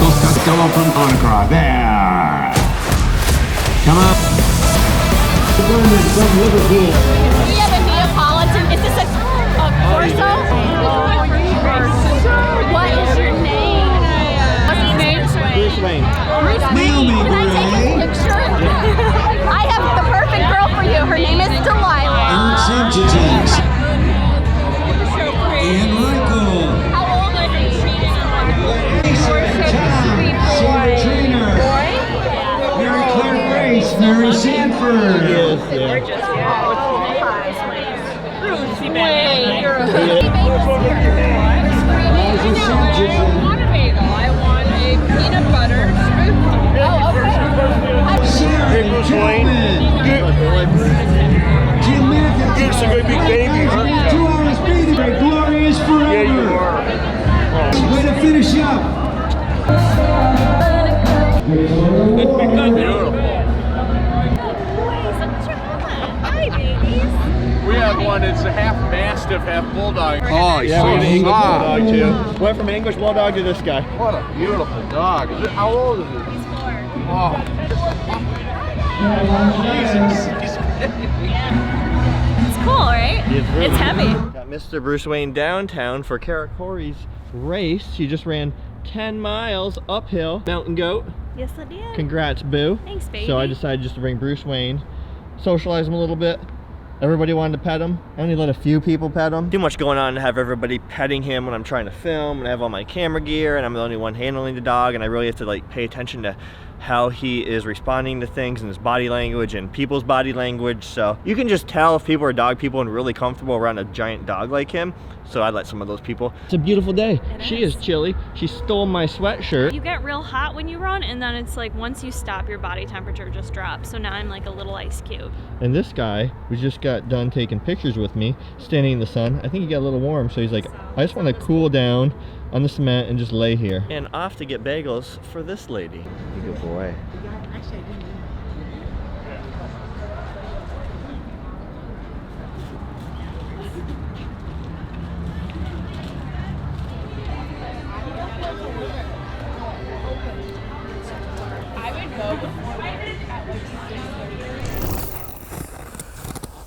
Michael Costello from Onacra. There. Come on. From Liverpool. We have a Neapolitan. Is this a Corso? What is your name? What's your name? Bruce Wayne. Can I take a picture? I have the perfect girl for you. Her name is Delilah. Ian Michael. How old are they? Mary Claire Grace, Mary Sanford. Yes, yeah. Bruce Wayne. You're such a great big baby, huh? 2 hours speeding break. Glory is forever. Yeah, you are. Way to finish up. It's become beautiful. Hi, babies. We have one that's a half mastiff, half bulldog. Oh, Yeah, we have an English bulldog too. Went from an English bulldog to this guy. What a beautiful dog. How old is he? He's 4. Oh. It's cool, right? It's heavy. Got Mr. Bruce Wayne downtown for Cane Corso's race. He just ran 10 miles uphill. Mountain goat. Yes, I did. Congrats, boo. Thanks, baby. So I decided just to bring Bruce Wayne, socialize him a little bit. Everybody wanted to pet him. I only let a few people pet him. Too much going on to have everybody petting him when I'm trying to film, and I have all my camera gear, and I'm the only one handling the dog, and I really have to like pay attention to how he is responding to things and his body language and people's body language. So you can just tell if people are dog people and really comfortable around a giant dog like him. So I let some of those people. It's a beautiful day. She is chilly. She stole my sweatshirt. You get real hot when you run, and then it's like once you stop, your body temperature just drops. So now I'm like a little ice cube. And this guy who just got done taking pictures with me, standing in the sun, I think he got a little warm, so he's like, I just want to cool down on the cement and just lay here. And off to get bagels for this lady. You good boy.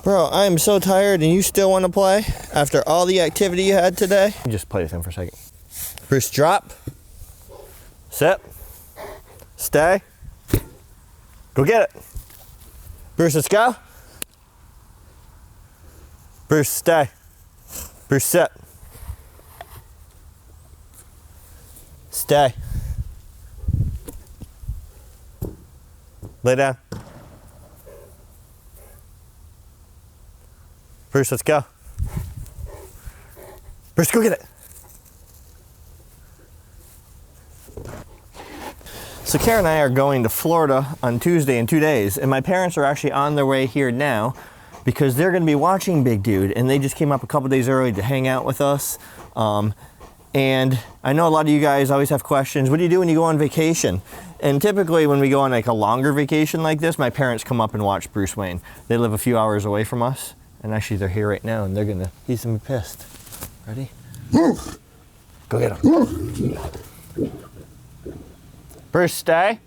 Bro, I am so tired and you still want to play after all the activity you had today? Just play with him for a second. Bruce, drop. Sit. Stay. Go get it. Bruce, let's go. Bruce, stay. Bruce, sit. Stay. Lay down. Bruce, let's go. Bruce, go get it. So Karen and I are going to Florida on Tuesday in 2 days, and my parents are actually on their way here now because they're going to be watching Big Dude, and they just came up a couple days early to hang out with us. And I know a lot of you guys always have questions. What do you do when you go on vacation? And typically when we go on like a longer vacation like this, my parents come up and watch Bruce Wayne. They live a few hours away from us. And actually they're here right now and he's gonna be pissed. Ready? Go get him. Bruce, stay.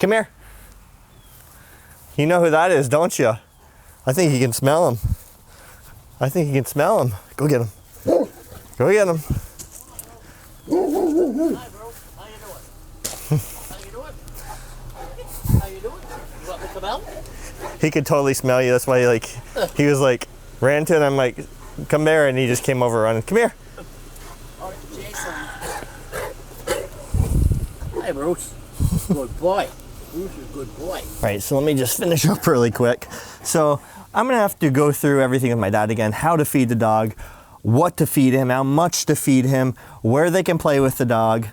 Come here. You know who that is, don't you? I think you can smell him. I think you can smell him. Go get him. Go get him. Hi, bro. How you doing? How you doing? How you doing? You want me to come out? He could totally smell you. That's why he was like, ran to it. I'm like, come there. And he just came over running. Come here. Oh, Jason. Hi, Bruce. Good boy. Bruce is a good boy. All right, so let me just finish up really quick. So I'm gonna have to go through everything with my dad again, how to feed the dog, what to feed him, how much to feed him, where they can play with the dog.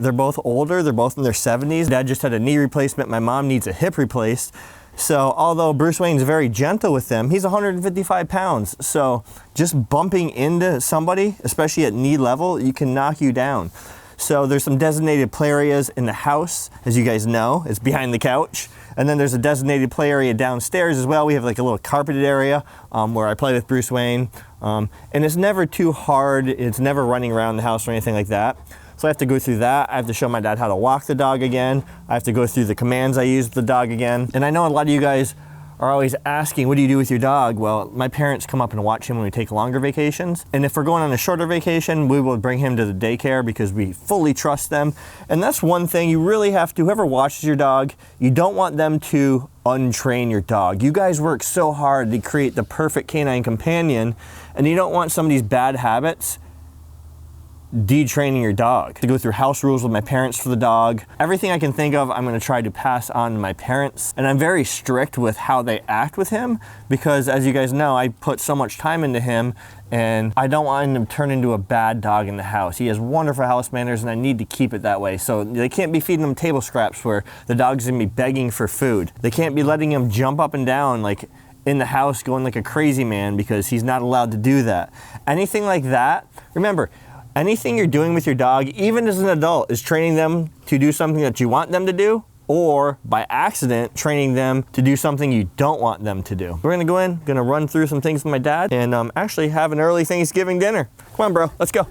They're both older, they're both in their 70s. Dad just had a knee replacement, my mom needs a hip replaced. So although Bruce Wayne's very gentle with them, he's 155 pounds. So just bumping into somebody, especially at knee level, you can knock you down. So there's some designated play areas in the house, as you guys know, it's behind the couch. And then there's a designated play area downstairs as well. We have like a little carpeted area where I play with Bruce Wayne. And it's never too hard. It's never running around the house or anything like that. So I have to go through that. I have to show my dad how to walk the dog again. I have to go through the commands I use with the dog again. And I know a lot of you guys are always asking, what do you do with your dog? Well, my parents come up and watch him when we take longer vacations. And if we're going on a shorter vacation, we will bring him to the daycare because we fully trust them. And that's one thing you really have to, whoever watches your dog, you don't want them to untrain your dog. You guys work so hard to create the perfect canine companion, and you don't want somebody's bad habits de-training your dog. To go through house rules with my parents for the dog. Everything I can think of, I'm gonna try to pass on to my parents. And I'm very strict with how they act with him because, as you guys know, I put so much time into him and I don't want him to turn into a bad dog in the house. He has wonderful house manners and I need to keep it that way. So they can't be feeding him table scraps where the dog's gonna be begging for food. They can't be letting him jump up and down like in the house going like a crazy man because he's not allowed to do that. Anything like that, remember, anything you're doing with your dog, even as an adult, is training them to do something that you want them to do, or by accident, training them to do something you don't want them to do. We're gonna go in, gonna run through some things with my dad, and actually have an early Thanksgiving dinner. Come on, bro, let's go.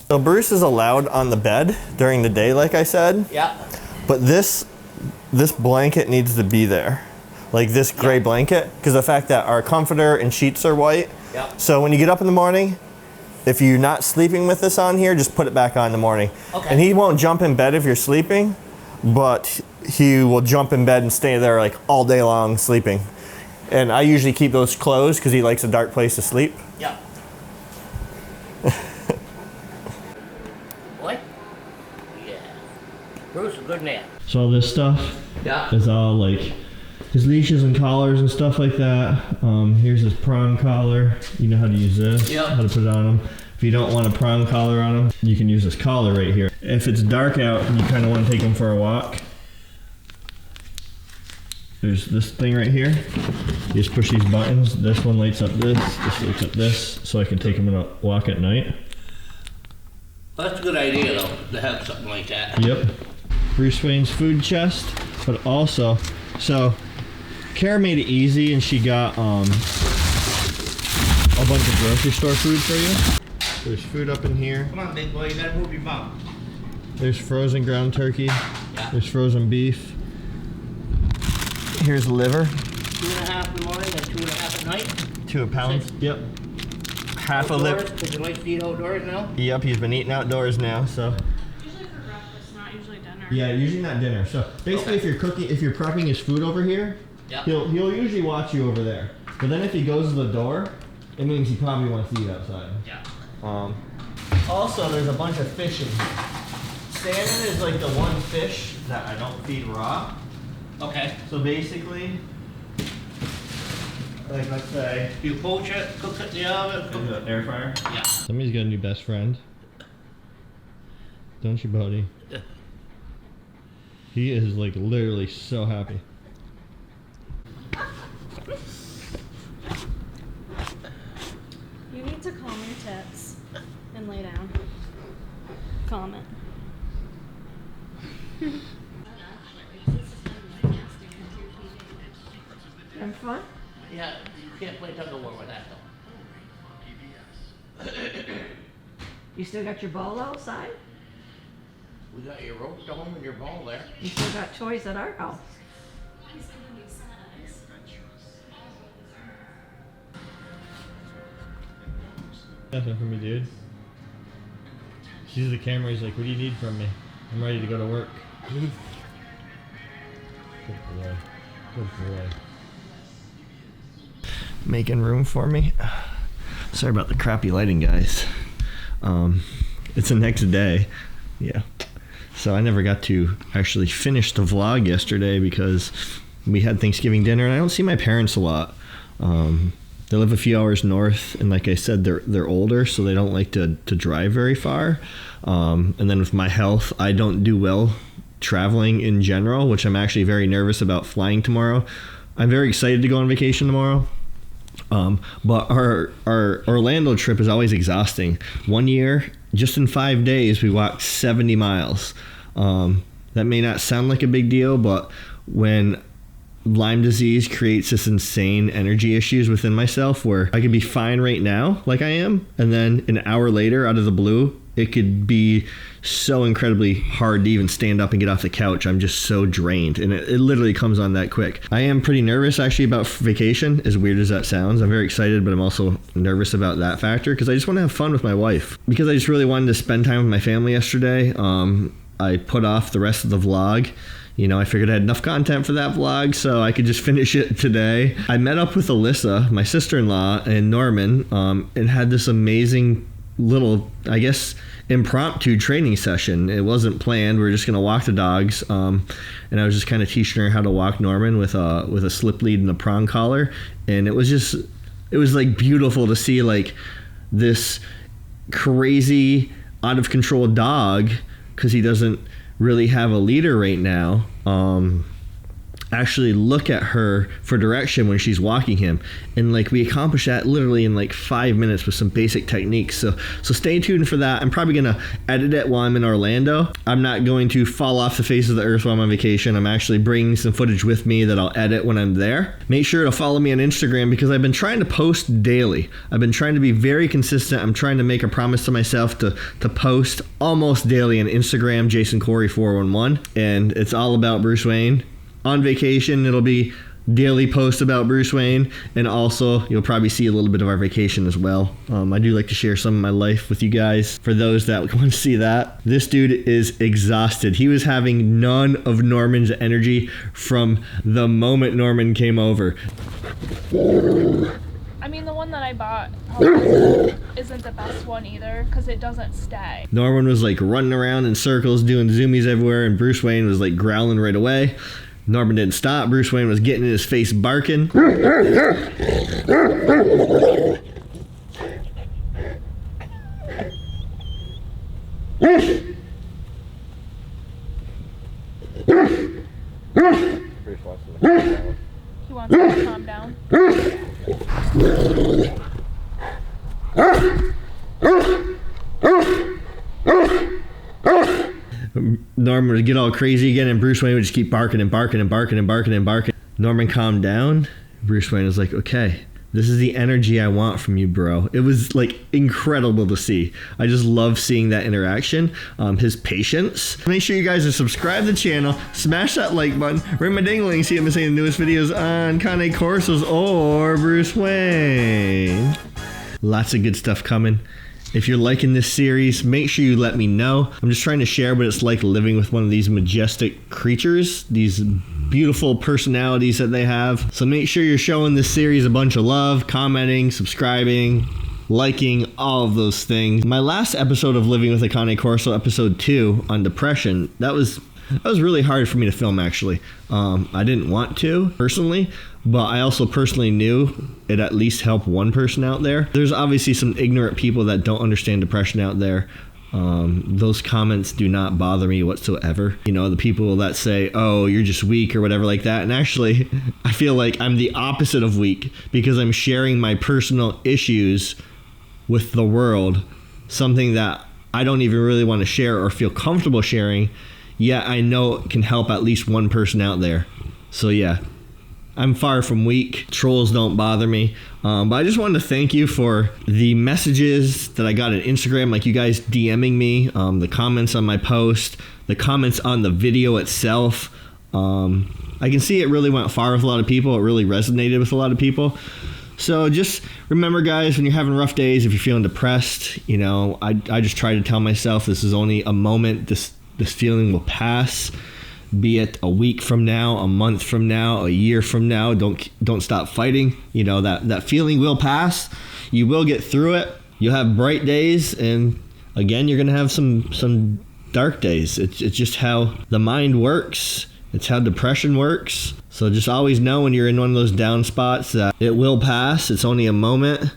So Bruce is allowed on the bed during the day, like I said. Yeah. But this blanket needs to be there. Like this gray blanket, because the fact that our comforter and sheets are white. Yeah. So when you get up in the morning, if you're not sleeping with this on here, just put it back on in the morning. Okay. And he won't jump in bed if you're sleeping, but he will jump in bed and stay there like all day long sleeping. And I usually keep those closed because he likes a dark place to sleep. Yeah. What? Yeah. Bruce, a good man. So all this stuff Yeah. is all like his leashes and collars and stuff like that. Here's his prong collar. You know how to use this, Yep. how to put it on him. If you don't want a prong collar on him, you can use this collar right here. If it's dark out and you kind of want to take him for a walk, there's this thing right here. You just push these buttons. This one lights up this lights up this, so I can take him on a walk at night. Well, that's a good idea, though, to have something like that. Yep. Bruce Wayne's food chest, but also, so Kara made it easy and she got a bunch of grocery store food for you. There's food up in here. Come on, big boy, you gotta move your bum. There's frozen ground turkey. Yeah. There's frozen beef. Here's liver. 2.5 in the morning and 2.5 at night. 2 a pound. Yep. Half a liver. Because you like to eat outdoors now? Yep, he's been eating outdoors now, so. Usually for breakfast, not usually dinner. Yeah, usually not dinner. So basically, if you're prepping his food over here, Yeah. he'll usually watch you over there. But then if he goes to the door, it means he probably wants to eat outside. Yeah. Also, there's a bunch of fish in here. Salmon is like the one fish that I don't feed raw. Okay. So basically, like let's say, You poach it, cook it in the oven. Cook it. air fryer. Yeah. Somebody's got a new best friend. Don't you, buddy? He is like literally so happy. You need to calm your tits and lay down. Calm it. Have fun? Yeah, you can't play tug of war with that, though. You still got your ball outside? We got your rope to home and your ball there. You still got toys at our house? Nothing for me, dude. Sees the camera, he's like, what do you need from me? I'm ready to go to work. Good boy. Good boy. Making room for me. Sorry about the crappy lighting, guys. It's the next day. Yeah. So I never got to actually finish the vlog yesterday because we had Thanksgiving dinner and I don't see my parents a lot. They live a few hours north, and like I said, they're older, so they don't like to drive very far. And then with my health, I don't do well traveling in general, which I'm actually very nervous about flying tomorrow. I'm very excited to go on vacation tomorrow. But our Orlando trip is always exhausting. One year, just in 5 days, we walked 70 miles. That may not sound like a big deal, but when Lyme disease creates this insane energy issues within myself where I could be fine right now, like I am, and then an hour later, out of the blue, it could be so incredibly hard to even stand up and get off the couch. I'm just so drained, and it literally comes on that quick. I am pretty nervous actually about vacation, as weird as that sounds. I'm very excited, but I'm also nervous about that factor because I just want to have fun with my wife. Because I just really wanted to spend time with my family yesterday, I put off the rest of the vlog. You know, I figured I had enough content for that vlog, so I could just finish it today. I met up with Alyssa, my sister-in-law, and Norman, and had this amazing little, I guess, impromptu training session. It wasn't planned. We were just going to walk the dogs, and I was just kind of teaching her how to walk Norman with a slip lead and a prong collar. And it was like beautiful to see like this crazy, out of control dog, because he doesn't really have a leader right now, actually look at her for direction when she's walking him. And like we accomplished that literally in like 5 minutes with some basic techniques. So stay tuned for that. I'm probably gonna edit it while I'm in Orlando. I'm not going to fall off the face of the earth while I'm on vacation. I'm actually bringing some footage with me that I'll edit when I'm there. Make sure to follow me on Instagram because I've been trying to post daily. I've been trying to be very consistent. I'm trying to make a promise to myself to post almost daily on Instagram, Jason Corey 411, and it's all about Bruce Wayne. On vacation, it'll be daily posts about Bruce Wayne, and also you'll probably see a little bit of our vacation as well. I do like to share some of my life with you guys for those that want to see that. This dude is exhausted. He was having none of Norman's energy from the moment Norman came over. I mean, the one that I bought home isn't the best one either because it doesn't stay. Norman was like running around in circles, doing zoomies everywhere, and Bruce Wayne was like growling right away. Norman didn't stop. Bruce Wayne was getting in his face barking. He wants me to calm down. Norman would get all crazy again, and Bruce Wayne would just keep barking and barking and barking and barking and barking. Norman calmed down. Bruce Wayne was like, okay, this is the energy I want from you, bro. It was like incredible to see. I just love seeing that interaction. His patience. Make sure you guys are subscribed to the channel, smash that like button, ring my ding-a-ling, see if I'm seeing the newest videos on Cane Corsos or Bruce Wayne. Lots of good stuff coming. If you're liking this series, make sure you let me know. I'm just trying to share what it's like living with one of these majestic creatures, these beautiful personalities that they have. So make sure you're showing this series a bunch of love, commenting, subscribing, liking, all of those things. My last episode of Living with a Cane Corso, episode 2 on depression, that was really hard for me to film actually. I didn't want to personally, but I also personally knew it at least helped one person out there. There's obviously some ignorant people that don't understand depression out there. Those comments do not bother me whatsoever. You know, the people that say, oh, you're just weak or whatever like that. And actually, I feel like I'm the opposite of weak because I'm sharing my personal issues with the world, something that I don't even really want to share or feel comfortable sharing, yet I know it can help at least one person out there. So yeah, I'm far from weak. Trolls don't bother me. But I just wanted to thank you for the messages that I got on Instagram, like you guys DMing me, the comments on my post, the comments on the video itself. I can see it really went far with a lot of people. It really resonated with a lot of people. So just remember, guys, when you're having rough days, if you're feeling depressed, you know, I just try to tell myself this is only a moment. This feeling will pass. Be it a week from now, a month from now, a year from now. Don't stop fighting. You know, that feeling will pass. You will get through it. You'll have bright days, and again, you're gonna have some dark days. It's just how the mind works. It's how depression works. So just always know when you're in one of those down spots that it will pass. It's only a moment.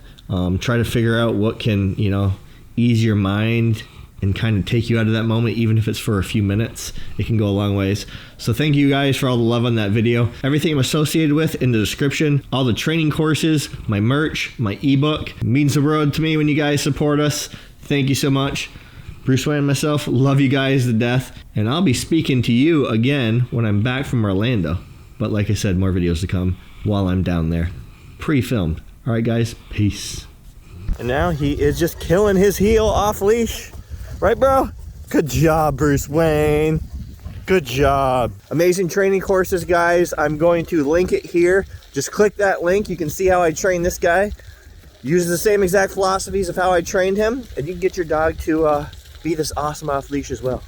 Try to figure out what can, you know, ease your mind, and kind of take you out of that moment, even if it's for a few minutes. It can go a long ways. So thank you guys for all the love on that video. Everything I'm associated with in the description, all the training courses, my merch, my ebook. It means the world to me when you guys support us. Thank you so much. Bruce Wayne and myself love you guys to death, and I'll be speaking to you again when I'm back from Orlando. But like I said, more videos to come while I'm down there. Pre-filmed. All right, guys, peace. And now he is just killing his heel off leash. Right, bro? Good job, Bruce Wayne. Good job. Amazing training courses, guys. I'm going to link it here. Just click that link. You can see how I train this guy. Use the same exact philosophies of how I trained him, and you can get your dog to be this awesome off leash as well.